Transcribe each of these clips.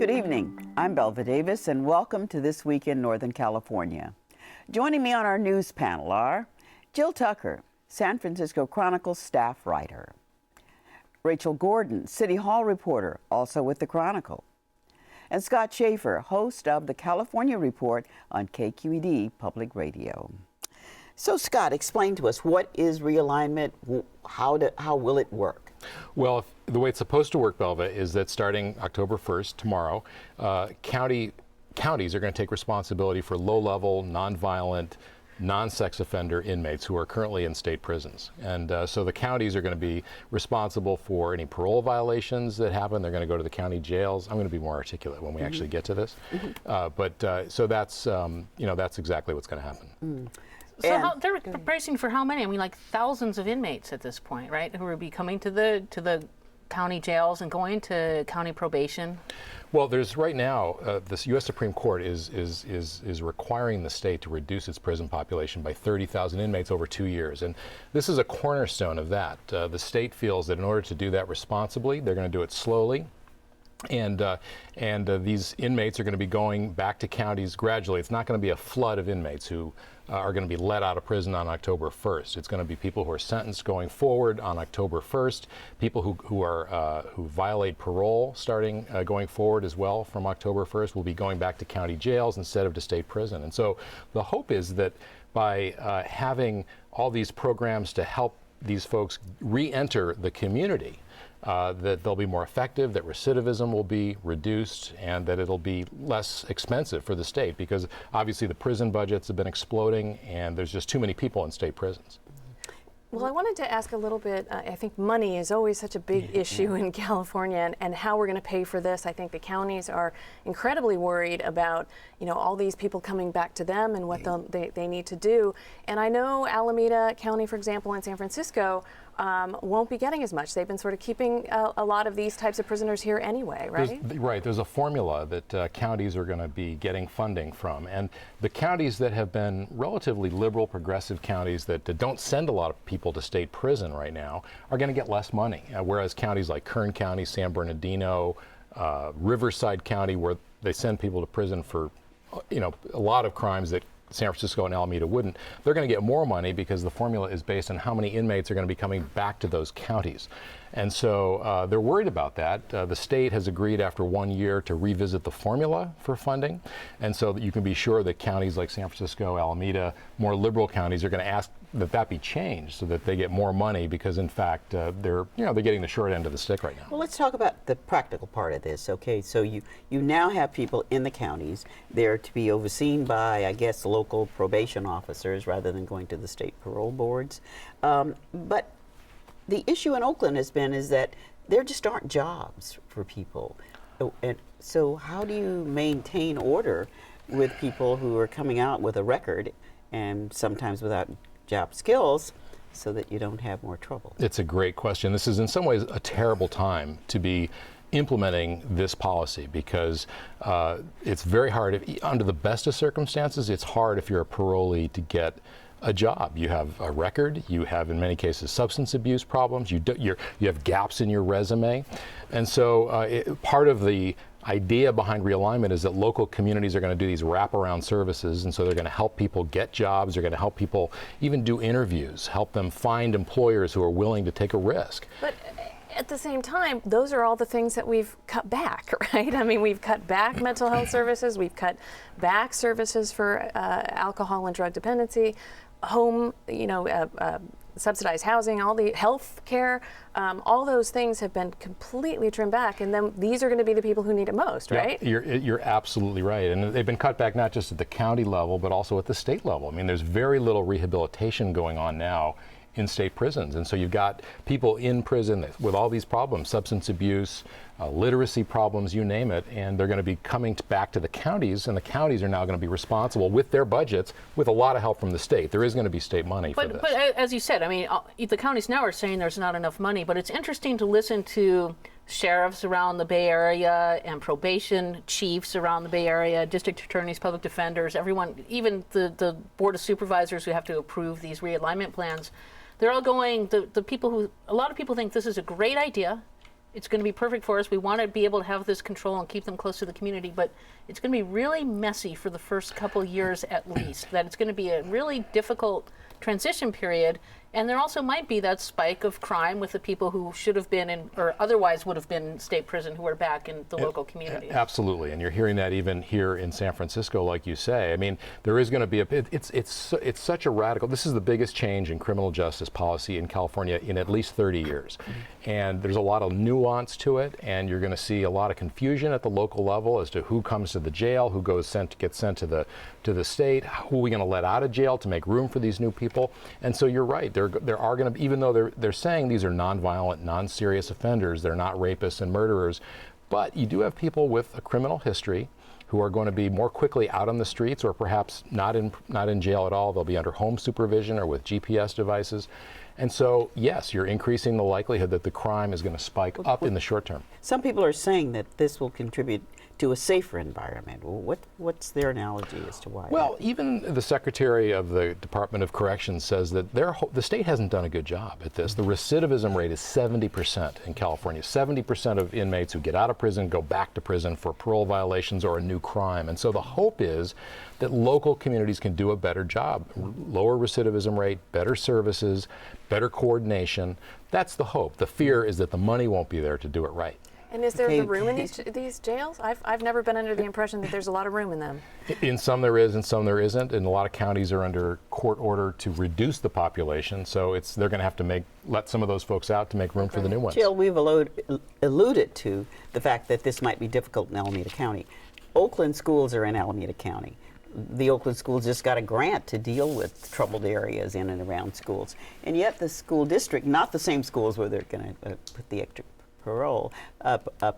Good evening. I'm Belva Davis, and welcome to This Week in Northern California. Joining me on our news panel are Jill Tucker, San Francisco Chronicle staff writer; Rachel Gordon, City Hall reporter, also with the Chronicle; and Scott Shafer, host of the California Report on KQED Public Radio. So, Scott, explain to us, what is realignment? How will it work? Well, the way it's supposed to work, Belva, is that starting October 1st, tomorrow, counties are going to take responsibility for low-level, nonviolent, non-sex offender inmates who are currently in state prisons. And so the counties are going to be responsible for any parole violations that happen. They're going to go to the county jails. I'm going to be more articulate when we actually get to this. So that's, that's exactly what's going to happen. So they're bracing for how many? I mean, like thousands of inmates at this point, right? Who will be coming to the county jails and going to county probation. Well, there's right now, the U.S. Supreme Court is requiring the state to reduce its prison population by 30,000 inmates over 2 years. And this is a cornerstone of that. The state feels that in order to do that responsibly, they're going to do it slowly. And these inmates are going to be going back to counties gradually. It's not going to be a flood of inmates who are going to be let out of prison on October 1st. It's going to be people who are sentenced going forward on October 1st, people who violate parole starting going forward as well from October 1st will be going back to county jails instead of to state prison. And so the hope is that by having all these programs to help these folks re-enter the community, that they'll be more effective, that recidivism will be reduced, and that it'll be less expensive for the state, because obviously the prison budgets have been exploding and there's just too many people in state prisons. Well, I wanted to ask a little bit, I think money is always such a big issue in California, and how we're going to pay for this. I think the counties are incredibly worried about, all these people coming back to them and what they need to do. And I know Alameda County, for example, in San Francisco, won't be getting as much. They've been sort of keeping a lot of these types of prisoners here anyway, right? There's a formula that counties are going to be getting funding from. And the counties that have been relatively liberal, progressive counties that don't send a lot of people to state prison right now are going to get less money. Whereas counties like Kern County, San Bernardino, Riverside County, where they send people to prison for a lot of crimes that San Francisco and Alameda wouldn't, they're going to get more money because the formula is based on how many inmates are going to be coming back to those counties. And so they're worried about that. The state has agreed after 1 year to revisit the formula for funding. And so that you can be sure that counties like San Francisco, Alameda, more liberal counties are going to ask that be changed so that they get more money, because in fact they're getting the short end of the stick right now. Well, let's talk about the practical part of this. Okay, so you now have people in the counties. They're to be overseen by, I guess, local probation officers rather than going to the state parole boards. But the issue in Oakland is that there just aren't jobs for people. And so how do you maintain order with people who are coming out with a record and sometimes without job skills, so that you don't have more trouble? It's a great question. This is in some ways a terrible time to be implementing this policy, because it's very hard. Under the best of circumstances, it's hard if you're a parolee to get a job. You have a record, you have in many cases substance abuse problems, you have gaps in your resume. And so part of the idea behind realignment is that local communities are going to do these wraparound services, and so they're going to help people get jobs, they're going to help people even do interviews, help them find employers who are willing to take a risk. But at the same time, those are all the things that we've cut back, right? I mean, we've cut back mental health services, we've cut back services for alcohol and drug dependency, home, subsidized housing, all the health care, all those things have been completely trimmed back, and then these are going to be the people who need it most, right? Yeah, you're absolutely right, and they've been cut back not just at the county level, but also at the state level. I mean, there's very little rehabilitation going on now in state prisons, and so you've got people in prison with all these problems, substance abuse, literacy problems, you name it, and they're going to be coming back to the counties, and the counties are now going to be responsible with their budgets, with a lot of help from the state. There is going to be state money for this. But as you said, I mean, the counties now are saying there's not enough money, but it's interesting to listen to sheriffs around the Bay Area and probation chiefs around the Bay Area, district attorneys, public defenders, everyone, even the board of supervisors who have to approve these realignment plans. They're all going, a lot of people think this is a great idea. It's going to be perfect for us. We want to be able to have this control and keep them close to the community, but it's going to be really messy for the first couple years at least. That it's going to be a really difficult transition period. And there also might be that spike of crime with the people who should have been in, or otherwise would have been in state prison, who are back in the local community. Absolutely, and you're hearing that even here in San Francisco, like you say. I mean, there is going to be it's such a radical. This is the biggest change in criminal justice policy in California in at least 30 years, and there's a lot of nuance to it, and you're going to see a lot of confusion at the local level as to who comes to the jail, who gets sent to the state, who are we going to let out of jail to make room for these new people. And so you're right. There are going to be, even though they're saying these are nonviolent, non-serious offenders, they're not rapists and murderers, but you do have people with a criminal history who are going to be more quickly out on the streets, or perhaps not in jail at all. They'll be under home supervision or with GPS devices. And so, yes, you're increasing the likelihood that the crime is going to spike up in the short term. Some people are saying that this will contribute to a safer environment. Well, what's their analogy as to why? Well, even the Secretary of the Department of Corrections says that the state hasn't done a good job at this. The recidivism rate is 70% in California. 70% of inmates who get out of prison go back to prison for parole violations or a new crime. And so the hope is that local communities can do a better job. Lower recidivism rate, better services, better coordination. That's the hope. The fear is that the money won't be there to do it right. And is there the room in these jails? I've never been under the impression that there's a lot of room in them. In some there is, and some there isn't. And a lot of counties are under court order to reduce the population. So they're going to have to let some of those folks out to make room for the new ones. Jill, we've alluded to the fact that this might be difficult in Alameda County. Oakland schools are in Alameda County. The Oakland schools just got a grant to deal with troubled areas in and around schools. And yet the school district, not the same schools where they're going to put the extra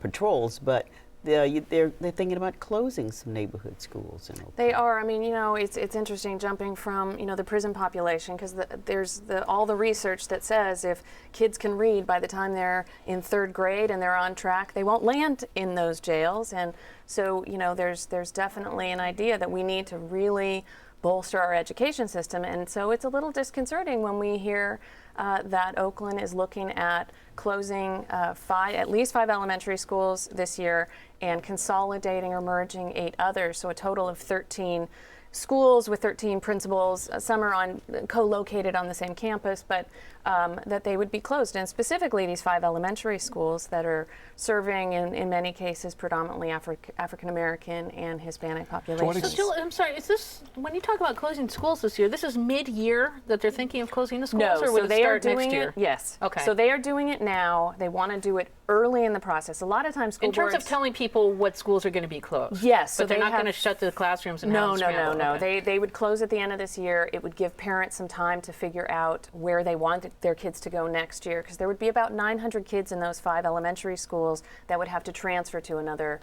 patrols, but they're thinking about closing some neighborhood schools in Oakland. They are. I mean, it's interesting jumping from the prison population, because there's all the research that says if kids can read by the time they're in 3rd grade and they're on track, they won't land in those jails. And so there's definitely an idea that we need to really bolster our education system. And so it's a little disconcerting when we hear that Oakland is looking at closing at least 5 elementary schools this year and consolidating or merging 8 others, so a total of 13 schools with 13 principals. Some are co-located on the same campus, but that they would be closed. And specifically these 5 elementary schools that are serving, in many cases, predominantly African American and Hispanic populations. So Jill, I'm sorry, is this, when you talk about closing schools this year, this is mid-year that they're thinking of closing the schools? No, or would so it they are start doing next year? it. Yes. Okay. So they are doing it now. They want to do it early in the process. A lot of times school in terms boards, of telling people what schools are going to be closed. Yes. But they're not going to shut the classrooms and have them scramble. No. Okay. They would close at the end of this year. It would give parents some time to figure out where they want their kids to go next year, because there would be about 900 kids in those 5 elementary schools that would have to transfer to another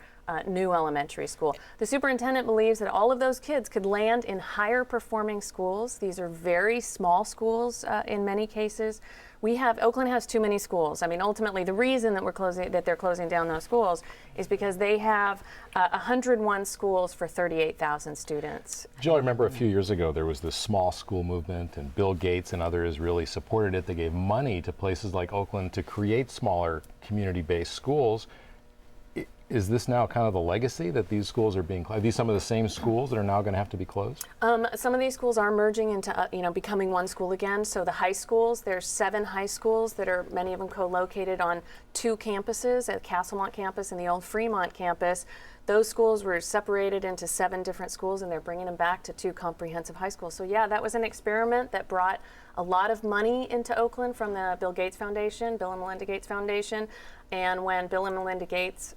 new elementary school. The superintendent believes that all of those kids could land in higher performing schools. These are very small schools in many cases. Oakland has too many schools. I mean, ultimately, the reason that they're closing down those schools is because they have 101 schools for 38,000 students. Jill, I remember a few years ago there was this small school movement, and Bill Gates and others really supported it. They gave money to places like Oakland to create smaller community-based schools. Is this now kind of the legacy that these schools are being closed? Are these some of the same schools that are now going to have to be closed? Some of these schools are merging into, becoming one school again. So the high schools, there's 7 high schools that are, many of them co-located on 2 campuses, at Castlemont campus and the old Fremont campus. Those schools were separated into 7 different schools, and they're bringing them back to 2 comprehensive high schools. So yeah, that was an experiment that brought a lot of money into Oakland from the Bill Gates Foundation, Bill and Melinda Gates Foundation. And when Bill and Melinda Gates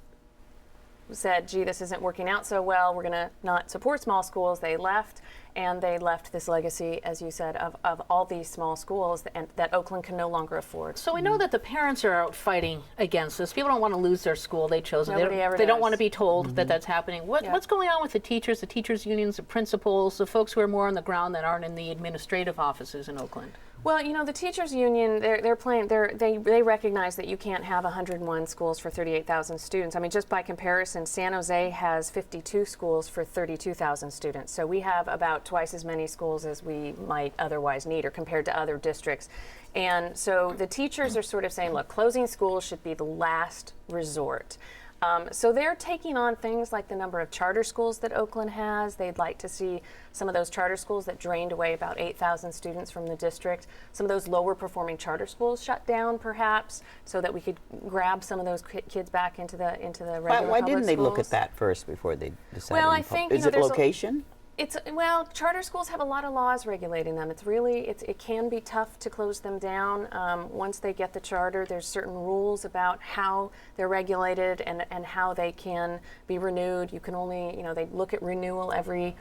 said, gee, this isn't working out so well, we're going to not support small schools, they left. And they left this legacy, as you said, of all these small schools that Oakland can no longer afford. So we know that the parents are out fighting against this. People don't want to lose their school. They chose it. They don't want to be told that that's happening. What's going on with the teachers unions, the principals, the folks who are more on the ground that aren't in the administrative offices in Oakland? Well, the teachers union, they recognize that you can't have 101 schools for 38,000 students. I mean, just by comparison, San Jose has 52 schools for 32,000 students. So we have about twice as many schools as we might otherwise need, or compared to other districts And so the teachers are sort of saying, look, closing schools should be the last resort. So they're taking on things like the number of charter schools that Oakland has. They'd like to see some of those charter schools that drained away about 8,000 students from the district, some of those lower performing charter schools shut down perhaps, so that we could grab some of those kids back into the regular Why public didn't they look at schools. that first before they decided? Well, on I think, is it there's location? Well, charter schools have a lot of laws regulating them. It can be tough to close them down. Once they get the charter, there's certain rules about how they're regulated and how they can be renewed. You can only, they look at renewal every,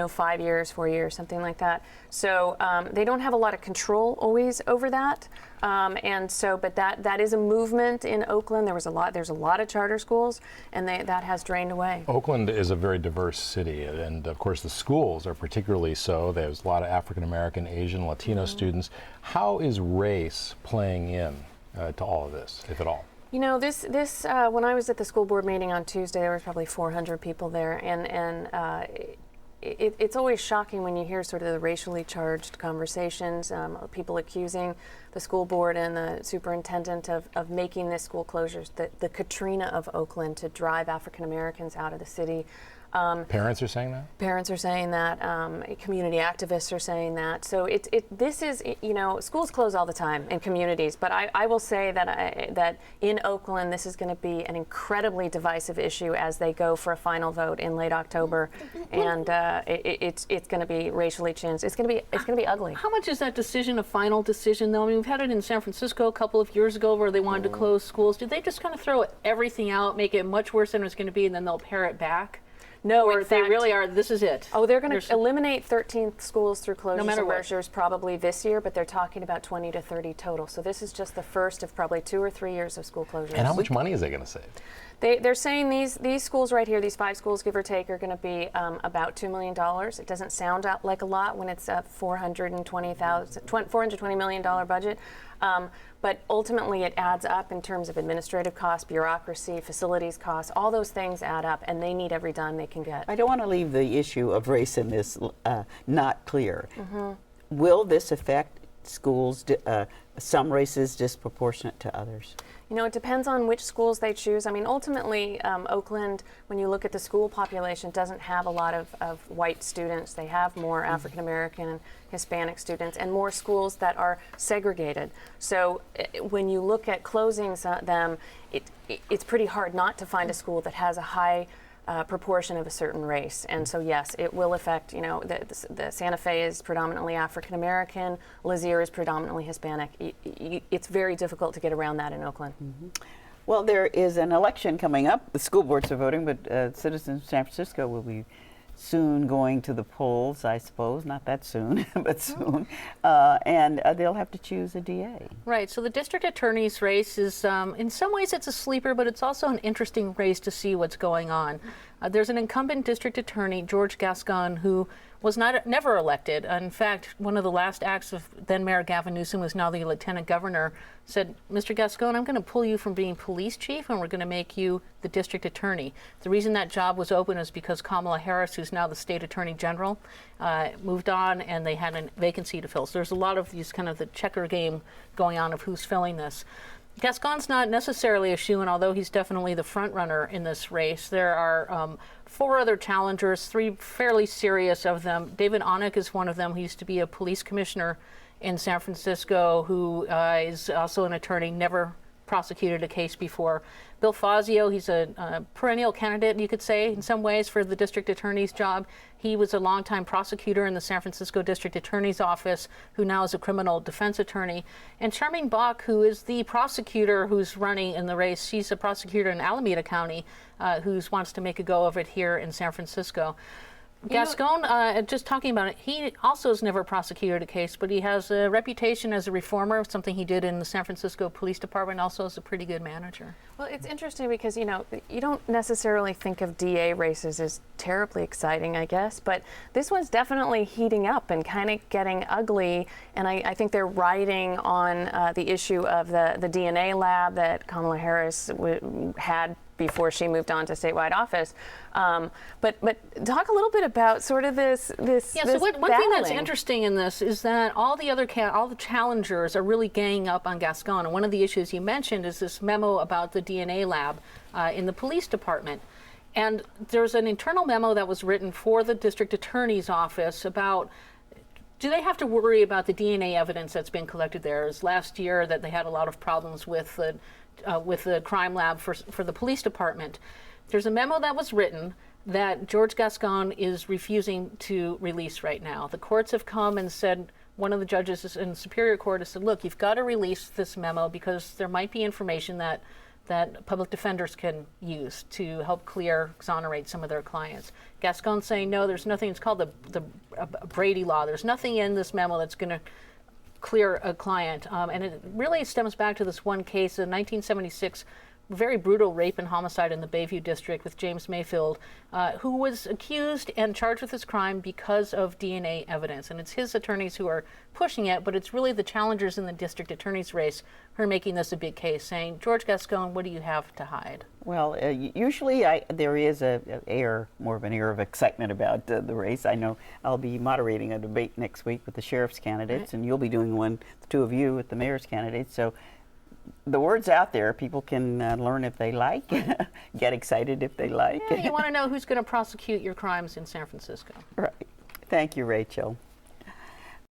5 years, 4 years, something like that. So they don't have a lot of control always over that. But that is a movement in Oakland. There's a lot of charter schools, and that has drained away. Oakland is a very diverse city, and of course the schools are particularly so. There's a lot of African American, Asian, Latino students. How is race playing in to all of this, if at all? When I was at the school board meeting on Tuesday, there was probably 400 people there, and it's always shocking when you hear sort of the racially charged conversations, people accusing the school board and the superintendent of making this school closures, the Katrina of Oakland, to drive African Americans out of the city. Parents are saying that? Parents are saying that. Community activists are saying that. So this is, schools close all the time in communities, but I will say that in Oakland, this is going to be an incredibly divisive issue as they go for a final vote in late October, and it's going to be racially changed. It's going to be ugly. How much is that decision a final decision, though? I mean, we've had it in San Francisco a couple of years ago where they wanted to close schools. Did they just kind of throw everything out, make it much worse than it's going to be, and then they'll pare it back? No, or they really are, this is it. Oh, they're going to eliminate 13 schools through closures matter and what. mergers probably this year, but they're talking about 20 to 30 total. So this is just the first of probably 2 or 3 years of school closures. And how much money is they going to save? They're saying these schools right here, these 5 schools, give or take, are going to be about $2 million. It doesn't sound like a lot when it's a $420 million budget. But ultimately, it adds up in terms of administrative costs, bureaucracy, facilities costs. All those things add up, and they need every dime they can get. I don't want to leave the issue of race in this not clear. Will this affect schools, some races disproportionate to others? It depends on which schools they choose. I mean, ultimately, Oakland, when you look at the school population, doesn't have a lot of white students. They have more African American and Hispanic students, and more schools that are segregated. So when you look at closing them, it's pretty hard not to find a school that has a high proportion of a certain race. And so yes, it will affect, the Santa Fe is predominantly African American, Lazier is predominantly Hispanic. It's very difficult to get around that in Oakland. Well, there is an election coming up. The school boards are voting, but citizens of San Francisco will be soon going to the polls, I suppose. Not that soon, but soon. And they'll have to choose a DA. Right. So the district attorney's race is, in some ways, it's a sleeper, but it's also an interesting race to see what's going on. There's an incumbent district attorney, George Gascon, who was never elected. In fact, one of the last acts of then Mayor Gavin Newsom, who's now the lieutenant governor, said, Mr. Gascon, I'm going to pull you from being police chief and we're going to make you the district attorney. The reason that job was open is because Kamala Harris, who's now the state attorney general, moved on and they had a vacancy to fill. So there's a lot of these kind of the checker game going on of who's filling this. Gascon's not necessarily a shoo-in, although he's definitely the front runner in this race. There are 4 other challengers, 3 fairly serious of them. David Onick is one of them. He used to be a police commissioner in San Francisco, who is also an attorney, never prosecuted a case before. Bill Fazio, he's a perennial candidate, you could say, in some ways, for the district attorney's job. He was a longtime prosecutor in the San Francisco District Attorney's Office, who now is a criminal defense attorney. And Charmaine Bach, who is the prosecutor who's running in the race, she's a prosecutor in Alameda County who wants to make a go of it here in San Francisco. Gascon, just talking about it, he also has never prosecuted a case, but he has a reputation as a reformer, something he did in the San Francisco Police Department, also as a pretty good manager. Well, it's interesting because, you don't necessarily think of DA races as terribly exciting, I guess, but this one's definitely heating up and kind of getting ugly, and I think they're riding on the issue of the DNA lab that Kamala Harris had before she moved on to statewide office. But talk a little bit about sort of this Yeah, so one thing that's interesting in this is that all the challengers are really ganging up on Gascon. And one of the issues you mentioned is this memo about the DNA lab in the police department. And there's an internal memo that was written for the district attorney's office about, do they have to worry about the DNA evidence that's been collected there? It was last year that they had a lot of problems with the crime lab for the police department. There's a memo that was written that George Gascon is refusing to release right now. The courts have come and said, one of the judges in Superior Court has said, look, you've got to release this memo because there might be information that public defenders can use to help exonerate some of their clients. Gascon's saying, no, there's nothing, it's called the Brady Law. There's nothing in this memo that's going to clear a client. And it really stems back to this one case in 1976, very brutal rape and homicide in the Bayview district with James Mayfield, who was accused and charged with this crime because of DNA evidence. And it's his attorneys who are pushing it, but it's really the challengers in the district attorney's race who are making this a big case, saying, George Gascon, what do you have to hide? Well, usually there is more of an air of excitement about the race. I know I'll be moderating a debate next week with the sheriff's candidates, and you'll be doing one, the two of you, with the mayor's candidates. So the word's out there. People can learn if they like, get excited if they like. Yeah, you want to know who's going to prosecute your crimes in San Francisco. Right. Thank you, Rachel.